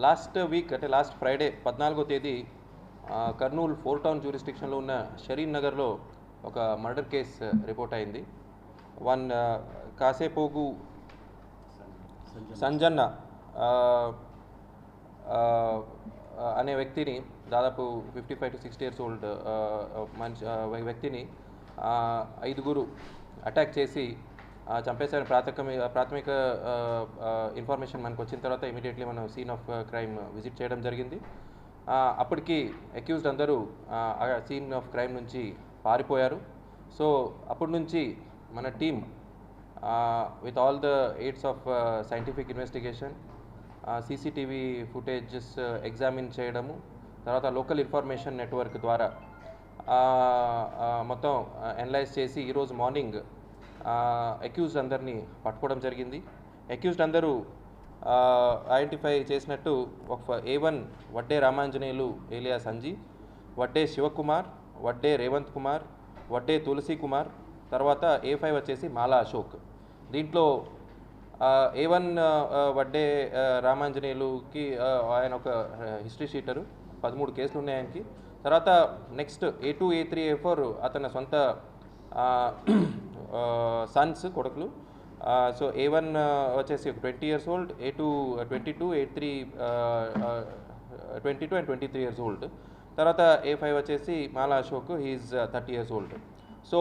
Last week అంటే last Friday 14వ తేదీ Kurnool 4 town జ్యూరిస్డిక్షన్లో ఉన్న షరీన్ నగర్లో ఒక మర్డర్ కేసు రిపోర్ట్ అయింది. వన్ కాసేపోగు సంజన్న అనే వ్యక్తిని, దాదాపు 55 to 60 years ఓల్డ్ వ్యక్తిని 5గురు అటాక్ చేసి చంపేశారని ప్రాథమిక ఇన్ఫర్మేషన్ మనకు వచ్చిన తర్వాత ఇమీడియట్లీ మనం సీన్ ఆఫ్ క్రైమ్ విజిట్ చేయడం జరిగింది. అప్పటికి అక్యూజ్డ్ అందరూ సీన్ ఆఫ్ క్రైమ్ నుంచి పారిపోయారు. సో అప్పటి నుంచి మన team with all the AIDS of scientific investigation, CCTV footages examine చేయడము, తర్వాత లోకల్ ఇన్ఫర్మేషన్ నెట్వర్క్ ద్వారా మొత్తం అనలైజ్ చేసి ఈరోజు మార్నింగ్ అక్యూజ్డ్ అందరినీ పట్టుకోవడం జరిగింది. అక్యూజ్డ్ అందరూ ఐడెంటిఫై చేసినట్టు A1 వడ్డే రామాంజనేయులు ఏలియా సంజీవ్, వడ్డే శివకుమార్, వడ్డే రేవంత్ కుమార్, వడ్డే తులసి కుమార్, తర్వాత A5 వచ్చేసి మాలా అశోక్. దీంట్లో A1 వడ్డే రామాంజనేయులుకి ఆయన ఒక హిస్టరీ షీటరు, 13 కేసులు ఉన్నాయి ఆయనకి. తర్వాత నెక్స్ట్ A2, A3, A4 అతని సొంత సన్స్, కొడుకులు. సో A1 వచ్చేసి 20 years old, A2 22, A3 22 and 23 years old. తర్వాత A5 వచ్చేసి Mala Ashok, he is 30 years old. So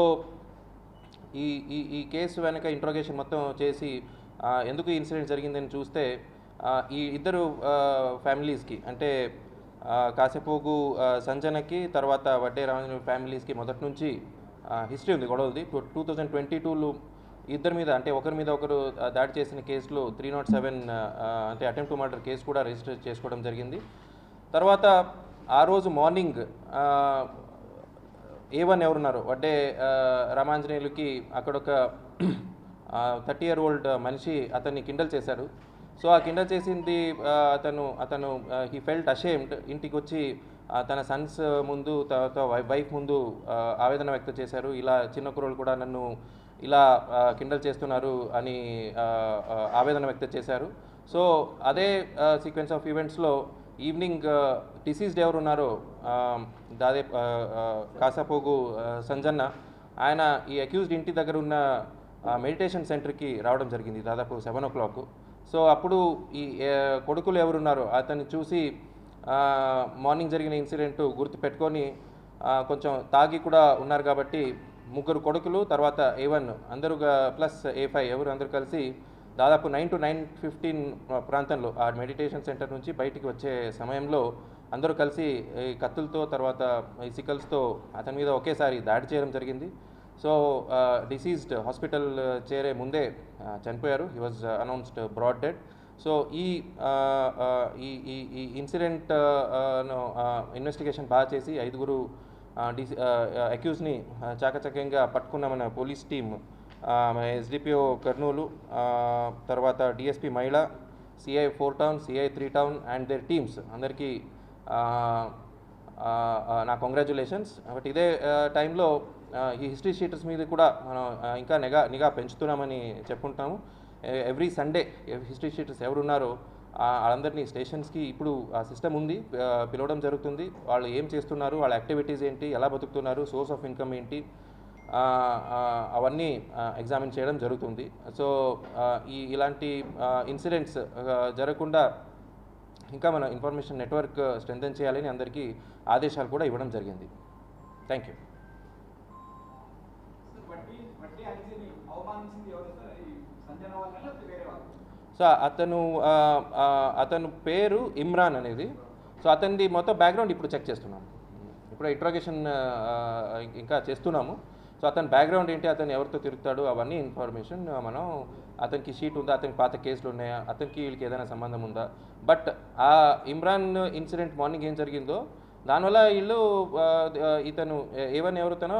ఈ కేసు వెనక ఇంట్రోగేషన్ మొత్తం చేసి ఎందుకు ఇన్సిడెంట్ జరిగిందని చూస్తే ఈ ఇద్దరు ఫ్యామిలీస్కి, అంటే కాసేపోగు సంజనకి తర్వాత వడ్డే రామాంజనేయులు ఫ్యామిలీస్కి మొదటి నుంచి హిస్టరీ ఉంది, గొడవది. 2022లో ఇద్దరి మీద, అంటే ఒకరి మీద ఒకరు దాడి చేసిన కేసులో 307 అంటే అటెంప్ట్ టు మర్డర్ కేసు కూడా రిజిస్టర్ చేసుకోవడం జరిగింది. తర్వాత ఆ రోజు మార్నింగ్ A1 ఎవరున్నారు వడ్డే రామాంజనేయులకి అక్కడ ఒక 30-year-old మనిషి అతన్ని కిండల్ చేశారు. సో ఆ కిండల్ చేసింది అతను హీ ఫెల్ట్ అషేమ్డ్. ఇంటికి వచ్చి తన సన్స్ ముందు, తర్వాత వైఫ్ ముందు ఆవేదన వ్యక్తం చేశారు. ఇలా చిన్న కుర్రోళ్ళు కూడా నన్ను ఇలా కిండల్ చేస్తున్నారు అని ఆవేదన వ్యక్తం చేశారు. సో అదే సీక్వెన్స్ ఆఫ్ ఈవెంట్స్లో ఈవినింగ్ డిసీజ్డ్ ఎవరు ఉన్నారో కాసాపోగు సంజన్న, ఆయన ఈ అక్యూజ్డ్ ఇంటి దగ్గర ఉన్న మెడిటేషన్ సెంటర్కి రావడం జరిగింది దాదాపు 7 o'clock. సో అప్పుడు ఈ కొడుకులు ఎవరున్నారో అతన్ని చూసి మార్నింగ్ జరిగిన ఇన్సిడెంట్ గుర్తు పెట్టుకొని కొంచెం తాగి కూడా ఉన్నారు కాబట్టి 3 కొడుకులు, తర్వాత A1 అందరూ ప్లస్ A5 ఎవరు అందరూ కలిసి దాదాపు 9 to 9:15 ప్రాంతంలో ఆ మెడిటేషన్ సెంటర్ నుంచి బయటికి వచ్చే సమయంలో అందరూ కలిసి ఈ కత్తులతో, తర్వాత ఈ సికల్స్తో అతని మీద ఒకేసారి దాడి చేయడం జరిగింది. సో డిసీజ్డ్ హాస్పిటల్ చేరే ముందే చనిపోయారు. He was announced broad dead. So ఈ ఇన్సిడెంట్ ఇన్వెస్టిగేషన్ బాగా చేసి 5గురు అక్యూజ్ని చాకచక్యంగా పట్టుకున్న మన పోలీస్ టీమ్, SDPO కర్నూలు, తర్వాత DSP మహిళ, CI 4 town, CI 3 town and their teams అందరికీ నా కంగ్రాచ్యులేషన్స్. బట్ ఇదే టైంలో ఈ హిస్టరీ షీటర్స్ మీద కూడా మనం ఇంకా నిఘా పెంచుతున్నామని చెప్పుకుంటాము. ఎవ్రీ సండే హిస్టరీ షీటర్స్ ఎవరున్నారో వాళ్ళందరినీ స్టేషన్స్కి ఇప్పుడు ఆ సిస్టమ్ ఉంది, పిలవడం జరుగుతుంది. వాళ్ళు ఏం చేస్తున్నారు, వాళ్ళ యాక్టివిటీస్ ఏంటి, ఎలా బతుకుతున్నారు, సోర్స్ ఆఫ్ ఇన్కమ్ ఏంటి, అవన్నీ ఎగ్జామిన్ చేయడం జరుగుతుంది. సో ఇలాంటి ఇన్సిడెంట్స్ జరగకుండా ఇంకా మన ఇన్ఫర్మేషన్ నెట్వర్క్ స్ట్రెంథెన్ చేయాలని అందరికీ ఆదేశాలు కూడా ఇవ్వడం జరిగింది. Thank you. సో అతను పేరు ఇమ్రాన్ అనేది. సో అతనిది మొత్తం బ్యాక్గ్రౌండ్ ఇప్పుడు చెక్ చేస్తున్నాము, ఇప్పుడు ఇంట్రాగేషన్ ఇంకా చేస్తున్నాము. సో అతని బ్యాక్గ్రౌండ్ ఏంటి, అతను ఎవరితో తిరుగుతాడు, అవన్నీ ఇన్ఫర్మేషన్ మనం, అతనికి షీట్ ఉందా, అతనికి పాత కేసులు ఉన్నాయా, అతనికి వీళ్ళకి ఏదైనా సంబంధం ఉందా. బట్ ఆ ఇమ్రాన్ ఇన్సిడెంట్ మార్నింగ్ ఏం జరిగిందో దానివల్ల వీళ్ళు ఇతను A1 ఎవరితోనో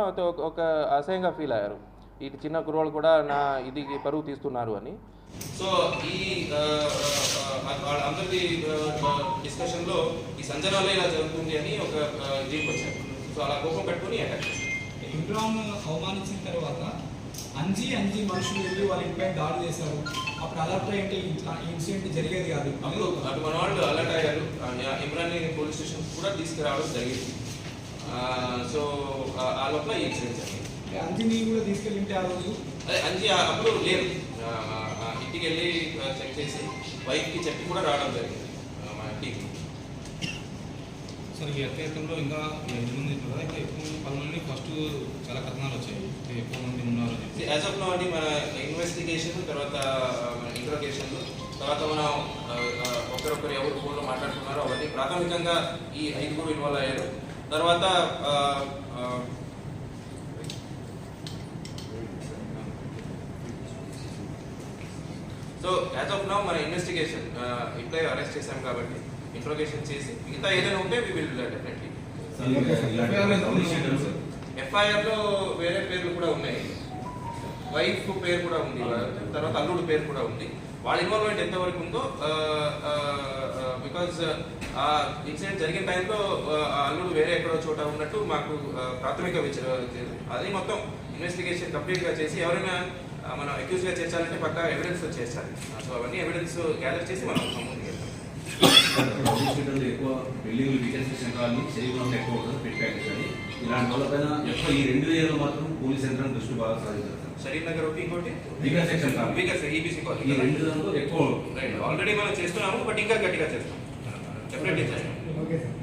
ఒక అసహ్యంగా ఫీల్ అయ్యారు. ఇటు చిన్న కుర్రోళ్ళు కూడా నా ఇది పరువు తీస్తున్నారు అని. సో ఈ అందరి డిస్కషన్లో ఈ సంజనాలో ఇలా జరుగుతుంది అని ఒక దీనికి వచ్చారు. సో అలా కోపం పెట్టుకుని అటాక్ చేశారు. ఇమ్రాన్ అవమానించిన తర్వాత అంజీ మనుషులు వెళ్ళి వాళ్ళ ఇంటిపై దాడి చేశారు. అప్పుడు అలర్ట్ అయ్యింటే ఇన్సిడెంట్ జరిగేది కాదు. అప్పుడు అటు మన వాళ్ళు అలర్ట్ అయ్యారు. ఇమ్రాని పోలీస్ స్టేషన్ కూడా తీసుకురావడం జరిగింది. సో ఆ లోపల ఈ ఇన్సిడెంట్ జరిగింది. అంజీని కూడా తీసుకెళ్ళింటే ఆ రోజు అదే అంజీ అప్పుడు లేదు, ఇంటికి వెళ్ళి చెక్ చేసి వైఫ్కి చెప్పి కూడా రావడం జరిగింది మన టీం. సార్ ఈ అత్యధికంలో ఇంకా 8 మంది కదా, ఇంకా ఎక్కువ మంది 10 మంది ఫస్ట్ చాలా కథనాలు వచ్చాయి, ఎక్కువ మంది ఉన్నారు. యాజ్ ఆఫ్ నౌ అండి మన ఇన్వెస్టిగేషన్ తర్వాత మన ఇంట్రోగేషన్ తర్వాత మనం ఒకరొకరు ఎవరు ఫోన్లో మాట్లాడుతున్నారో అవన్నీ ప్రాథమికంగా ఈ 5 ఇన్వాల్వ్ అయ్యారు. తర్వాత సో యాజ్ ఆఫ్ నౌ మన ఇన్వెస్టిగేషన్ ఇప్పుడే అరెస్ట్ చేశాం కాబట్టి ఇంట్రోగేషన్ చేసి మిగతా ఏదైనా ఉంటే వి విల్ డెఫినెట్లీ. ఎఫ్ఐఆర్లో వేరే పేర్లు కూడా ఉన్నాయి, వైఫ్ పేరు కూడా ఉంది, తర్వాత అల్లుడు పేరు కూడా ఉంది. వాళ్ళ ఇన్వాల్వ్మెంట్ ఎంతవరకు ఉందో, బికాజ్ ఆ ఇన్సిడెంట్ జరిగిన టైంలో అల్లుడు వేరే ఎక్కడో చోట ఉన్నట్టు మాకు ప్రాథమిక అది మొత్తం ఇన్వెస్టిగేషన్ కంప్లీట్గా చేసి ఎవరైనా మనం అక్యూజ్గా చేర్చాలంటే పక్కా ఎవిడెన్స్ చేర్చాలి. సో అవన్నీ ఎవిడెన్స్ గ్యాదర్ చేసి మనం ముందుకు వెళ్తాం. ఎక్కువ బిల్డింగ్లు వీకెన్సీ సెంట్రాలని చేయకుండా ఎక్కువ ఉంటుంది పెట్టి ప్యాకేజ్ అని ఇలాంటి వాళ్ళపైన ఎక్కువ ఈ 2 ఏరియాలో మాత్రం పోలీస్ యంత్రం దృష్టి బాగా సాధించారు. షరీఫ్ నగర్ ఒకటి, ఇంకోటి వీకర్ సెక్షన్ ఈబీసీ ఈ కాలేజ్. 2 దాంట్లో ఎక్కువ రైట్, ఆల్రెడీ మనం చేస్తున్నాము, బట్ ఇంకా గట్టిగా చేస్తాం డెఫినెట్లీ చేస్తాం. Okay sir.